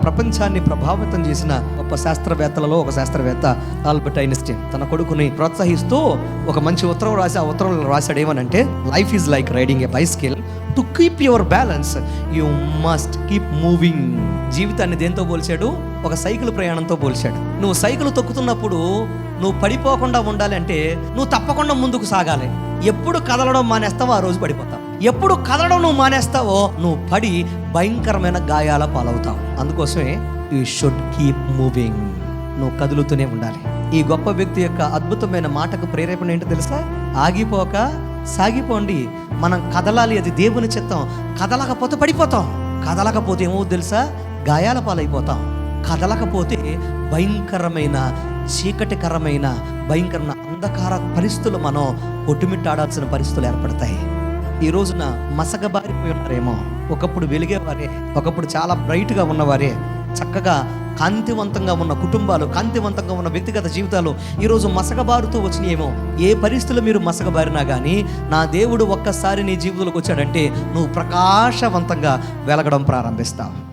ప్రపంచాన్ని ప్రభావితం చేసిన గొప్ప శాస్త్రవేత్తలలో ఒక శాస్త్రవేత్త ఆల్బర్ట్ ఐన్స్టీన్ తన కొడుకుని ప్రోత్సహిస్తూ ఒక మంచి ఉత్తరం రాసి, ఆ ఉత్తరంలో రాశాడు ఏమనంటే, life is like riding A bicycle, to keep your balance you must keep moving. జీవితాన్ని దేంతో పోల్చాడు? ఒక సైకిల్ ప్రయాణంతో పోల్చాడు. నువ్వు సైకిల్ తొక్కుతున్నప్పుడు నువ్వు పడిపోకుండా ఉండాలి అంటే నువ్వు తప్పకుండా ముందుకు సాగాలి. ఎప్పుడు కదలడం మానేస్తావో ఆ రోజు పడిపోతావు. ఎప్పుడు కదలడం నువ్వు మానేస్తావో నువ్వు పడి భయంకరమైన గాయాల పాలవుతావు. అందుకోసమే యూ షుడ్ కీప్ మూవింగ్. నువ్వు కదులుతూనే ఉండాలి. ఈ గొప్ప వ్యక్తి యొక్క అద్భుతమైన మాటకు ప్రేరేపణ ఏంటో తెలుసా? ఆగిపోక సాగిపోండి. మనం కదలాలి, అది దేవుని చిత్తం. కదలకపోతే పడిపోతాం. కదలకపోతే ఏమవుతుంది తెలుసా? గాయాల పాలైపోతాం. కదలకపోతే భయంకరమైన చీకటికరమైన భయంకరమైన అంధకార పరిస్థితులు మనం ఒట్టుమిట్టాడాల్సిన పరిస్థితులు ఏర్పడతాయి. ఈ రోజున మసకబారిపోయి ఉన్నారేమో. ఒకప్పుడు వెలిగేవారే, ఒకప్పుడు చాలా బ్రైట్గా ఉన్నవారే, చక్కగా కాంతివంతంగా ఉన్న కుటుంబాలు, కాంతివంతంగా ఉన్న వ్యక్తిగత జీవితాలు ఈరోజు మసకబారుతూ వచ్చినాయేమో. ఏ పరిస్థితులు మీరు మసకబారినా కానీ నా దేవుడు ఒక్కసారి నీ జీవితంలోకి వచ్చాడంటే నువ్వు ప్రకాశవంతంగా వెలగడం ప్రారంభిస్తావు.